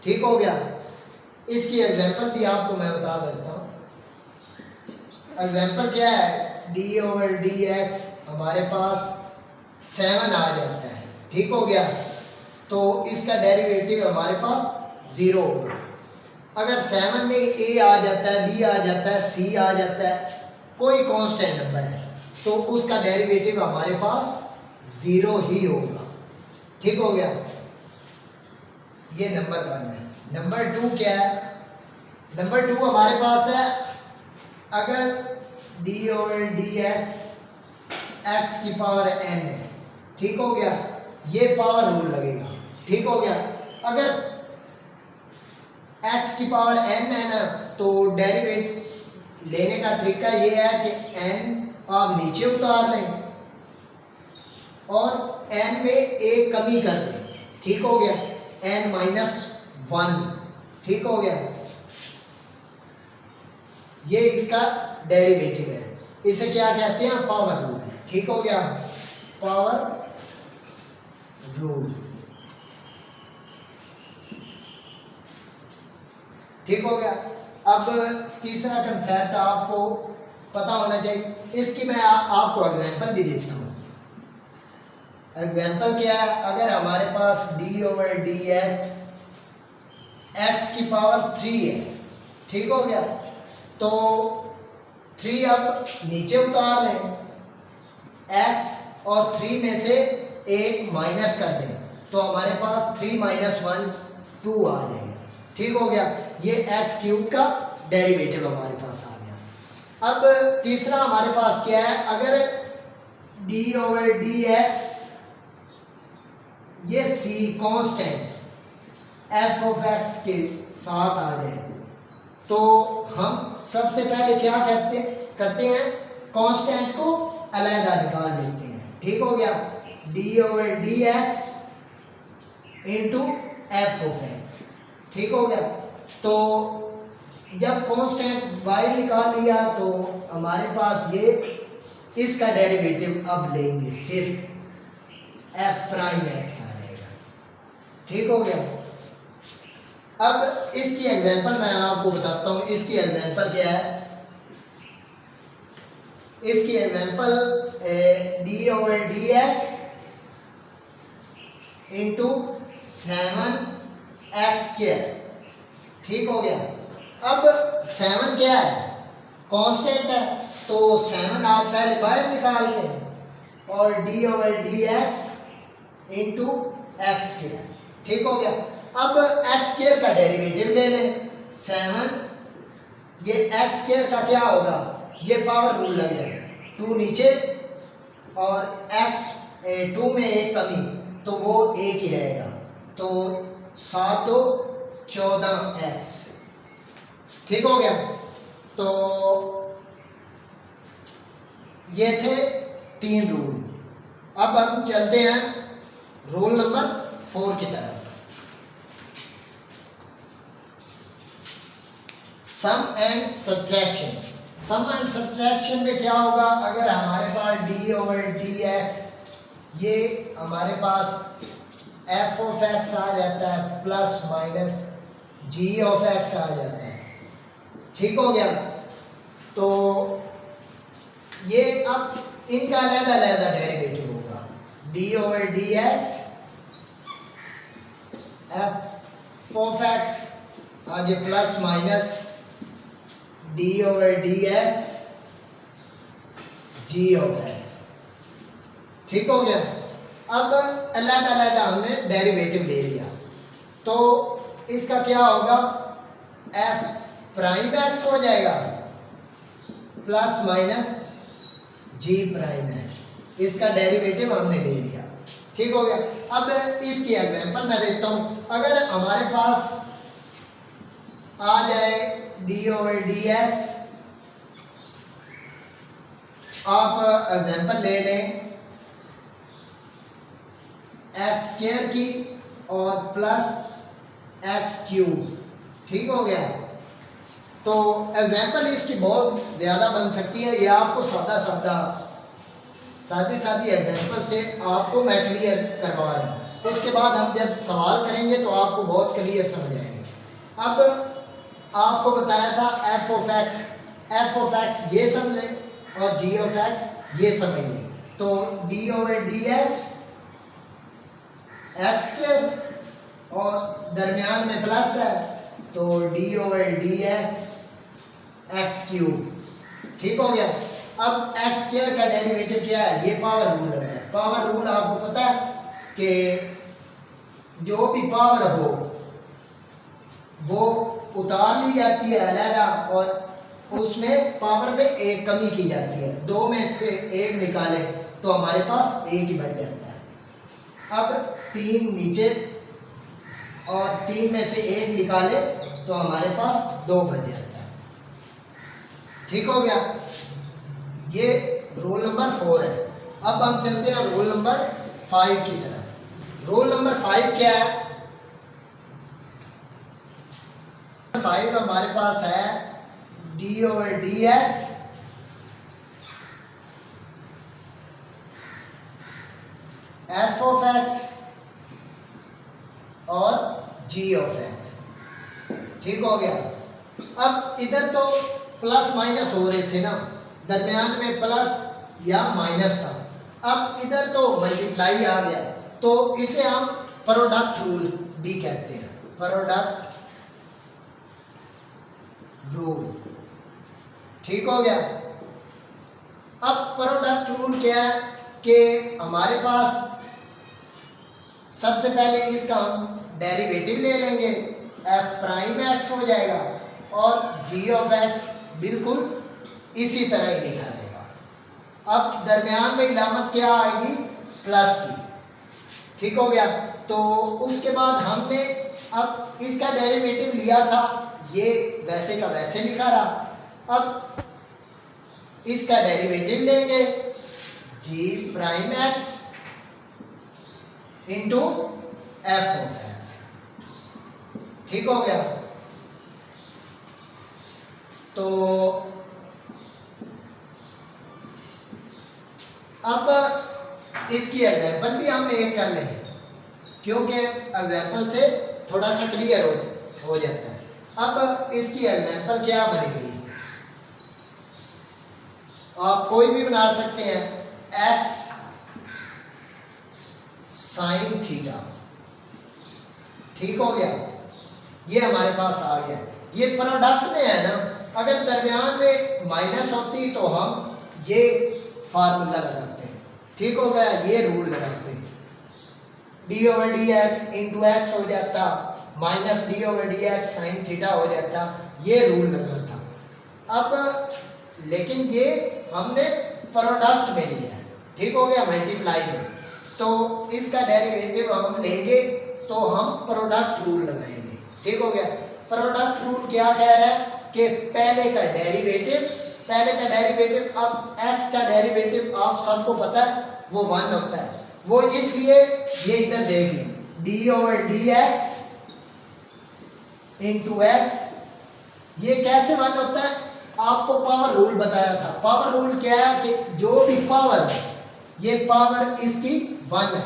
ठीक हो गया। इसकी एग्जांपल भी आपको मैं बता देता हूँ। एग्जांपल क्या है, d/dx हमारे पास 7 आ जाता है, ठीक हो गया। तो इसका डेरिवेटिव हमारे पास 0 होगा। अगर 7 में a आ जाता है, b आ जाता है, c आ जाता है, कोई कांस्टेंट नंबर है, तो उसका डेरिवेटिव हमारे पास 0 ही होगा, ठीक हो गया। ये नंबर 1 है। नंबर 2 क्या है, नंबर 2 हमारे पास है, अगर d/dx x की पावर n है, ठीक हो गया, ये पावर रूल लगेगा, ठीक हो गया। अगर x की पावर n है ना, तो डेरिवेटिव लेने का तरीका ये है कि n आप नीचे उतार लें और n में एक कमी कर दें, ठीक हो गया, n-1, ठीक हो गया। ये इसका डेरिवेटिव है, इसे क्या कहते हैं, पावर रूल, ठीक हो गया, पावर रूल, ठीक हो गया। अब तीसरा कंसेप्ट आपको पता होना चाहिए, इसकी मैं आपको एग्जांपल भी देता हूँ। एग्जांपल क्या है, अगर हमारे पास d/dx x की पावर 3 है, ठीक हो गया, तो 3 अब नीचे उतार लें, x और 3 में से एक माइनस कर दें, तो हमारे पास 3 - 1 2 आ जाएगा, ठीक हो गया। ये x³ का डेरिवेटिव हमारे पास आ गया। अब तीसरा हमारे पास क्या है, अगर d/dx ये c कांस्टेंट f(x) के साथ आ जाए, तो हम सबसे पहले क्या करते हैं, कांस्टेंट को अलग निकाल लेते हैं, ठीक हो गया, d/dx इंटू f(x), ठीक हो गया। तो जब कांस्टेंट बाहर निकाल लिया तो हमारे पास ये इसका डेरिवेटिव अब लेंगे, सिर्फ f' x आ जाएगा, ठीक हो गया। अब इसकी एग्जांपल मैं आपको बताता हूँ। इसकी एग्जांपल क्या है, इसकी एग्जांपल d/dx इंटू 7x², ठीक हो गया। अब 7 क्या है, कांस्टेंट है, तो 7 आप पहले बाहर निकाल लें और d/dx इंटू x², ठीक हो गया। अब x² का डेरिवेटिव ले लें, 7, ये x² का क्या होगा, ये पावर रूल लग जाएगा, 2 नीचे और 2 में एक कमी, तो वो एक ही रहेगा, तो 7 2 14x, ठीक हो गया। तो ये थे 3 रूल। अब हम चलते हैं रूल नंबर 4 की तरफ। Sum and subtraction. Sum and subtraction में क्या होगा, अगर हमारे पास d/dx ये हमारे पास f(x) आ जाता है प्लस माइनस g(x) आ जाता है, ठीक हो गया। तो ये अब इनका अलग-अलग डेरिवेटिव होगा, d/dx f(x) आगे प्लस माइनस d/dx g(x), ठीक हो गया। अब अलग-अलग हमने डेरिवेटिव ले लिया, तो इसका क्या होगा, f'(x) हो जाएगा प्लस माइनस g'(x), इसका डेरिवेटिव हमने ले लिया, ठीक हो गया। अब इसकी एग्जांपल मैं देता हूँ। अगर हमारे पास आ जाए d/dx, आप एग्जांपल ले लें x² की और प्लस x³, ठीक हो गया। तो एग्जांपल इसकी बहुत ज़्यादा बन सकती है, ये आपको सादा सादी सादी एग्जाम्पल से आपको मैं क्लियर करवा रहा हूँ। उसके बाद हम जब सवाल करेंगे तो आपको बहुत क्लियर समझ आएंगे। अब आपको बताया था एफ ऑफ एक्स ये समझ लें और जी ऑफ एक्स ये समझ लें। तो D over d x square और दरमियान में प्लस है तो D over d x cube. ठीक हो गया। अब एक्स स्क्वायर का डेरिवेटिव क्या है? ये पावर रूल है। पावर रूल आपको पता है कि जो भी पावर हो वो उतार ली जाती है अलहदा और उसमें पावर में एक कमी की जाती है। दो में से एक निकाले तो हमारे पास एक ही बच जाता है। अब 3 नीचे और 3 में से एक निकाले तो हमारे पास 2 बच जाता है। ठीक हो गया। ये रूल नंबर 4 है। अब हम चलते हैं रूल नंबर 5 की तरफ। रूल नंबर 5 क्या है? 5 हमारे पास है d over d x f of x और जी ऑफ एक्स। ठीक हो गया। अब इधर तो प्लस माइनस हो रहे थे ना, दरमियान में प्लस या माइनस था। अब इधर तो मल्टीप्लाई आ गया तो इसे हम प्रोडक्ट रूल भी कहते हैं। Product rule. ठीक हो गया। अब प्रोडक्ट रूल क्या है कि हमारे पास सबसे पहले इसका हम डेरिवेटिव ले लेंगे, एफ प्राइम एक्स हो जाएगा और जी ऑफ एक्स बिल्कुल इसी तरह ही लिखा रहेगा। अब दरमियान में इलामत क्या आएगी? प्लस की। ठीक हो गया। तो उसके बाद हमने अब इसका डेरिवेटिव लिया था, ये वैसे का वैसे लिखा रहा। अब इसका डेरिवेटिव लेंगे g prime x into f of x. ठीक हो गया। तो अब इसकी एग्जाम्पल भी हम एक कर लें क्योंकि एग्जाम्पल से थोड़ा सा क्लियर हो जाता है। अब इसकी एग्जाम्पल क्या बनेगी? आप कोई भी बना सकते हैं। X sine theta. ठीक हो गया। ये हमारे पास आ गया। ये प्रोडक्ट में है ना, अगर दरमियान में माइनस होती तो हम ये फार्मूला लगाते हैं। ठीक हो गया। ये रूल लगाते हैं। D over d x into x हो जाता minus D over d x sine theta हो जाता। ये रूल लगा था। अब लेकिन ये हमने प्रोडक्ट में लिया। ठीक हो गया। मल्टीप्लाई में तो इसका डेरिवेटिव हम लेंगे तो हम प्रोडक्ट रूल लगाएंगे। ठीक हो गया। प्रोडक्ट रूल क्या कह रहा है कि पहले का डेरिवेटिव अब एक्स का डेरिवेटिव आप सबको पता है वो 1 होता है। वो इसलिए ये इधर देख लें, D over d x into x. ये कैसे 1 होता है? आपको पावर रूल बताया था। पावर रूल क्या है कि जो भी पावर है, ये पावर इसकी 1 है,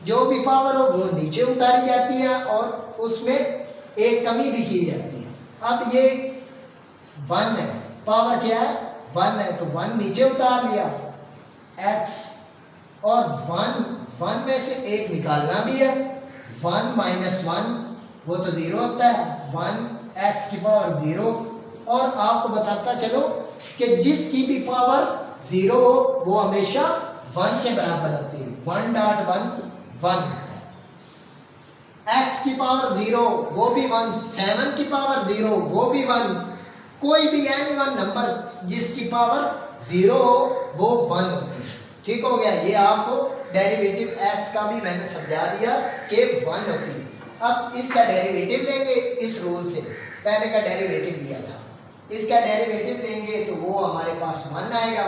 जो भी पावर हो वो नीचे उतारी जाती है और उसमें एक कमी भी की जाती है। अब ये 1 है, पावर क्या है? 1 है तो 1 नीचे उतार लिया x और 1 में से एक निकालना भी है। 1 माइनस 1 वो तो 0 होता है। 1 x की पावर 0। और आपको बताता चलो कि जिसकी भी पावर 0 हो वो हमेशा 1 के बराबर होती है। 1.1 1 होता है। x की पावर 0 वो भी 1, 7 की पावर 0 वो भी 1, कोई भी एनी वन नंबर जिसकी पावर 0 हो वो 1 होती है। ठीक हो गया। ये आपको डेरिवेटिव x का भी मैंने समझा दिया कि 1 होती है। अब इसका डेरिवेटिव लेंगे इस रूल से, पहले का डेरिवेटिव लिया था, इसका डेरिवेटिव लेंगे तो वो हमारे पास 1 आएगा।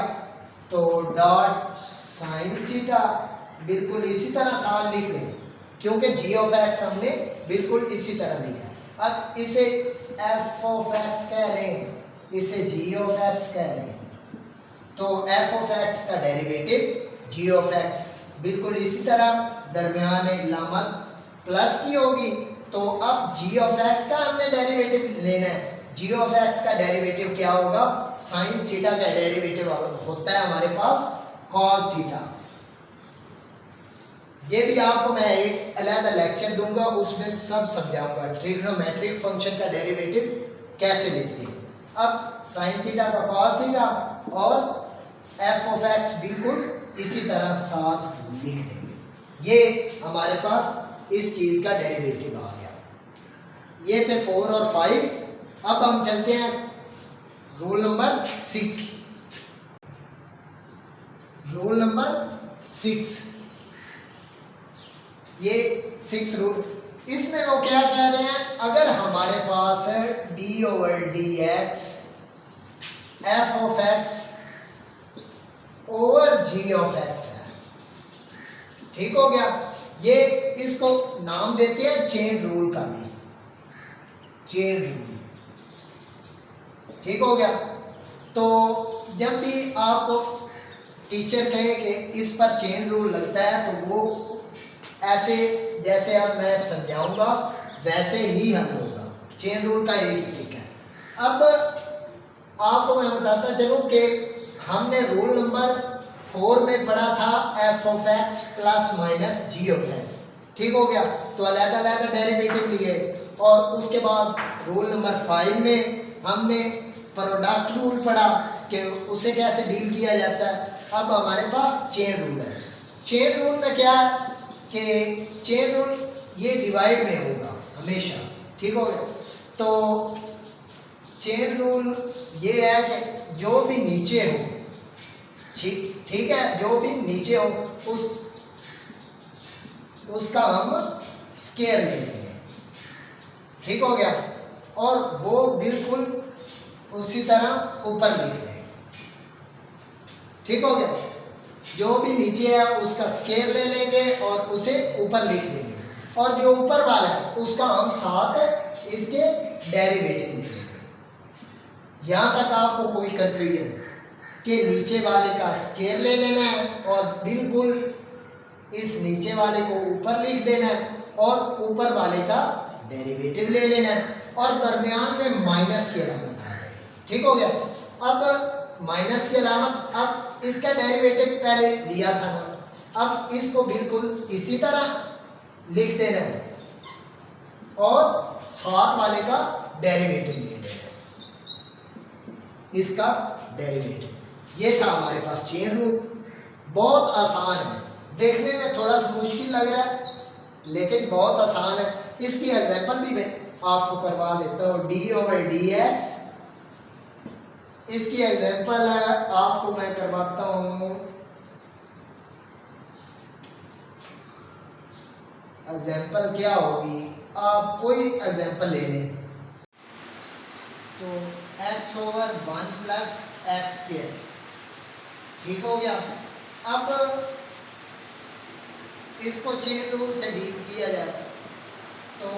तो डॉट साइन थीटा बिल्कुल इसी तरह साल लिख लें क्योंकि जी ऑफ एक्स हमने बिल्कुल इसी तरह लिखा। अब इसे एफ ऑफ एक्स कह लें, इसे जी ऑफ एक्स कह लें। तो एफ ऑफ एक्स का डेरिवेटिव जी ऑफ एक्स बिल्कुल इसी तरह दरमियान इलामत प्लस की होगी। तो अब जी ऑफ एक्स का हमने डेरिवेटिव लेना है। जी ऑफ एक्स का डेरिवेटिव क्या होगा? साइन थीटा का डेरिवेटिव होता है हमारे पास कॉस थीटा। ये भी आपको मैं एक अलग लेक्चर दूंगा, उसमें सब समझाऊंगा ट्रिग्नोमेट्रिक फंक्शन का डेरिवेटिव कैसे लिखते हैं। अब साइन थीटा का कॉस थीटा और एफ ऑफ एक्स बिल्कुल इसी तरह साथ लिख देंगे। ये हमारे पास इस चीज का डेरिवेटिव आ गया। ये थे 4 और 5। अब हम चलते हैं रूल नंबर 6। रूल नंबर 6, ये 6 रूल, इसमें वो क्या कह रहे हैं? अगर हमारे पास है d over d x f of x over g of x है, ठीक हो गया। ये इसको नाम देते हैं चेन रूल का भी, चेन रूल, ठीक हो गया। तो जब भी आपको टीचर कहे कि इस पर चेन रूल लगता है तो वो ऐसे जैसे अब मैं समझाऊंगा वैसे ही हल होगा। चेन रूल का एक ही तरीका है। अब आपको मैं बताता चलूं कि हमने रूल नंबर 4 में पढ़ा था f of x plus minus g of x, ठीक हो गया। तो अलग अलग डेरिवेटिव लिए और उसके बाद रूल नंबर 5 में हमने प्रोडक्ट रूल पढ़ा कि उसे कैसे डील किया जाता है। अब हमारे पास चेन रूल है। चेन रूल में क्या है कि चेन रूल ये डिवाइड में होगा हमेशा, ठीक हो गया। तो चेन रूल ये है कि जो भी नीचे हो, ठीक है, जो भी नीचे हो उसका हम स्केयर ले लेंगे, ठीक हो गया। और वो बिल्कुल उसी तरह ऊपर लिख देंगे, ठीक हो गया। जो भी नीचे है उसका स्केयर ले लेंगे और उसे ऊपर लिख देंगे, और जो ऊपर वाला है उसका हम साथ इसके डेरिवेटिव ले लेंगे। यहां तक आपको कोई कंफ्यूजन कि नीचे वाले का स्केयर ले लेना है और बिल्कुल इस नीचे वाले को ऊपर लिख देना है और ऊपर वाले का डेरिवेटिव ले लेना है और दरमियान में माइनस की अलामत आ गई, ठीक हो गया। अब माइनस की अलामत, अब इसका डेरिवेटिव पहले लिया था ना, अब इसको बिल्कुल इसी तरह लिख देना है और साथ वाले का डेरिवेटिव ले लेना है, इसका डेरिवेटिव। ये था हमारे पास चेन रूल। बहुत आसान है, देखने में थोड़ा सा मुश्किल लग रहा है लेकिन बहुत आसान है। इसकी एग्जांपल भी मैं आपको करवा देता हूँ। डी ओवर डी एक्स, इसकी एग्जांपल आपको मैं करवाता हूँ। एग्जांपल क्या होगी, आप कोई एग्जांपल ले लें। तो x over 1 plus x square, ठीक हो गया। अब इसको चेन रूल से डील किया जाए तो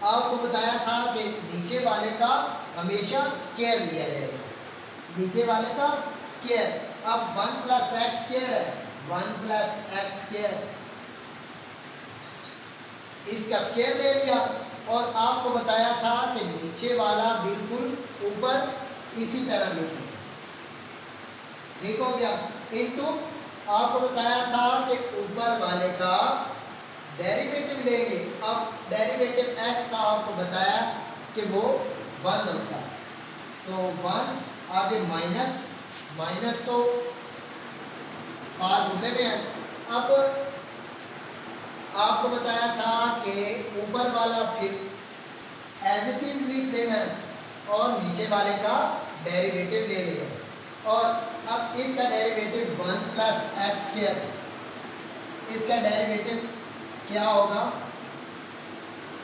आपको बताया था कि नीचे वाले का हमेशा स्क्वायर लिया जाएगा, नीचे वाले का स्क्वायर। अब 1 प्लस एक्स स्क्वायर है, 1 प्लस एक्स स्क्वायर, इसका स्क्वायर ले लिया और आपको बताया था कि नीचे वाला बिल्कुल ऊपर इसी तरह लिख लिया, ठीक हो गया। इनटू आपको बताया था कि ऊपर वाले का डेरिवेटिव लेंगे। अब डेरिवेटिव x का आपको बताया कि वो 1 होता है, तो 1 आगे माइनस, माइनस तो फार्मूले में है। अब आपको बताया था कि ऊपर वाला फिर एज इट इज लिख देना है और नीचे वाले का डेरिवेटिव ले लेगा। और अब इसका डेरिवेटिव 1 प्लस एक्स स्क्वायर, इसका डेरिवेटिव क्या होगा?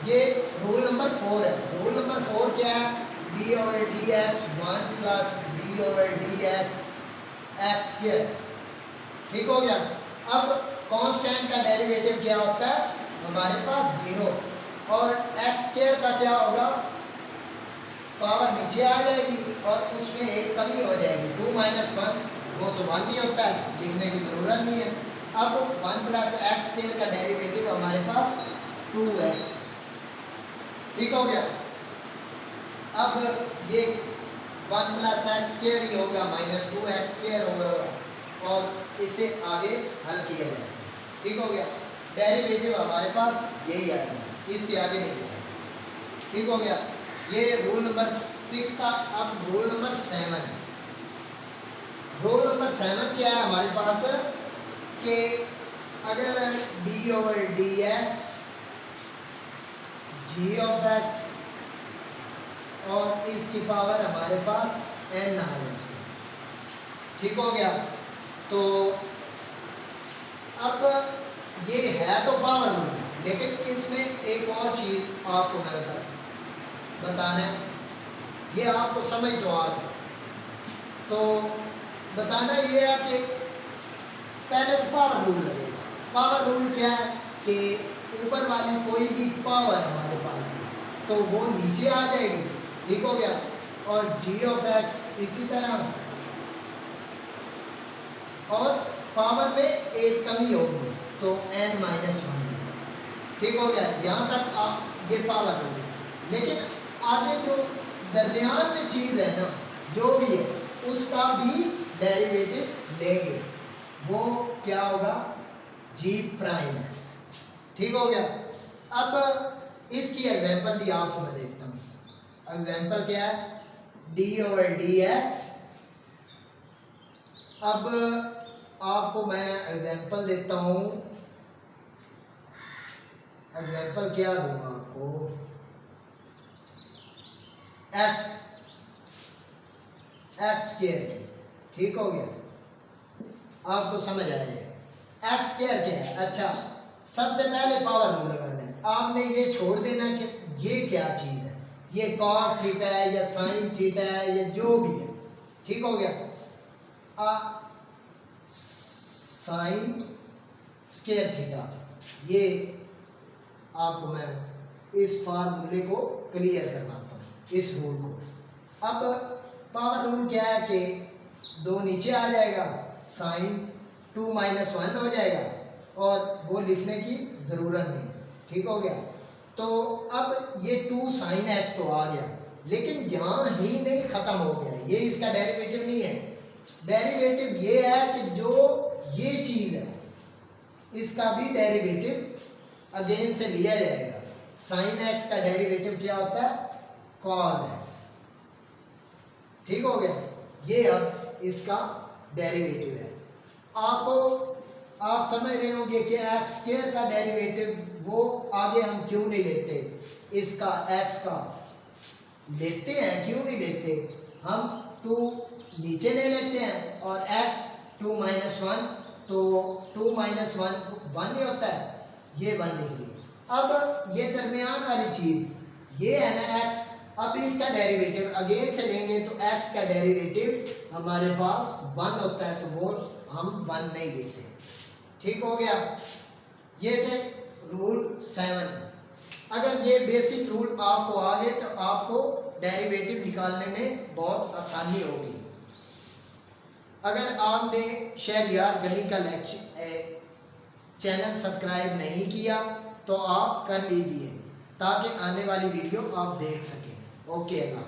ये रूल नंबर 4 है। रूल नंबर 4 क्या है? D over d x 1 plus D over d x x square, ठीक हो गया। अब कांस्टेंट का डेरिवेटिव क्या होता है? हमारे पास 0, और एक्स स्क्वायर का क्या होगा? पावर नीचे आ जाएगी और उसमें एक कमी हो जाएगी, 2 - 1 वो तो 1 ही होता है, लिखने की ज़रूरत नहीं है। अब 1 प्लस एक्स स्क्वायर का डेरिवेटिव हमारे पास 2x, ठीक हो गया। अब ये 1 प्लस एक्स स्क्वायर ही होगा माइनस 2x स्क्वायर होगा और इसे आगे हल किया जाएगा, ठीक हो गया। डेरिवेटिव हमारे पास यही आएगा, इससे आगे नहीं जाएगा, ठीक हो गया। ये रूल नंबर 6 था। अब रूल नंबर 7। रूल नंबर 7 क्या है हमारे पास कि अगर d over d x g of x और इसकी पावर हमारे पास n आ जाती है, ठीक हो गया। तो अब ये है तो पावर रूल, लेकिन इसमें एक और चीज आपको मैं बताना है, ये आपको समझ तो आ गया। तो बताना ये है कि पहले तो पावर रूल लगेगा। पावर रूल क्या है कि ऊपर वाली कोई भी पावर हमारे पास है तो वो नीचे आ जाएगी, ठीक हो गया। और जी ऑफ एक्स इसी तरह, और पावर में एक कमी होगी तो n-1, ठीक हो गया। यहाँ तक ये पावर रूल है। लेकिन आगे जो दरमियान में चीज़ है ना, जो भी है उसका भी डेरिवेटिव लेंगे, वो क्या होगा, जी प्राइम एक्स, ठीक हो गया। अब इसकी एग्जांपल भी आपको मैं देता हूँ। एग्जांपल क्या है, डी ओवर डी एक्स। अब आपको मैं एग्जांपल देता हूँ। एग्जांपल क्या दूंगा आपको, एक्स स्क्वायर, ठीक हो गया। आपको समझ आएगा एक्स स्क्वायर क्या है। अच्छा, सबसे पहले पावर रूल लगाना है। आपने ये छोड़ देना कि ये क्या चीज़ है, ये कॉस थीटा है या साइन थीटा है या जो भी है, ठीक हो गया। साइन स्क्वायर थीटा, ये आपको मैं इस फार्मूले को क्लियर करवाता हूँ, इस रूल को। अब पावर रूल क्या है कि 2 नीचे आ जाएगा, साइन 2-1 हो जाएगा और वो लिखने की ज़रूरत नहीं, ठीक हो गया। तो अब ये 2 साइन एक्स तो आ गया, लेकिन यहाँ ही नहीं ख़त्म हो गया, ये इसका डेरिवेटिव नहीं है। डेरिवेटिव ये है कि जो ये चीज़ है इसका भी डेरिवेटिव अगेन से लिया जाएगा। साइन एक्स का डेरिवेटिव क्या होता है, कॉस एक्स, ठीक हो गया। ये अब इसका डेरिवेटिव है। आप समझ रहे होंगे कि एक्स स्क्वायर का डेरिवेटिव वो आगे हम क्यों नहीं लेते, इसका एक्स का लेते हैं, क्यों नहीं लेते, हम 2 नीचे ले लेते हैं और x 2-1, तो 2-1 1 ही होता है, ये 1 लिख दिए। अब ये दरमियान वाली चीज ये है ना x, अब इसका डेरिवेटिव अगेन से लेंगे तो x का डेरिवेटिव हमारे पास 1 होता है, तो वो हम 1 नहीं लेते, ठीक हो गया। ये थे रूल 7। अगर ये बेसिक रूल आपको आ गए तो आपको डेरिवेटिव निकालने में बहुत आसानी होगी। अगर आपने शहरयार गनी का चैनल सब्सक्राइब नहीं किया तो आप कर लीजिए ताकि आने वाली वीडियो आप देख सकें। ओके, अल्लाह।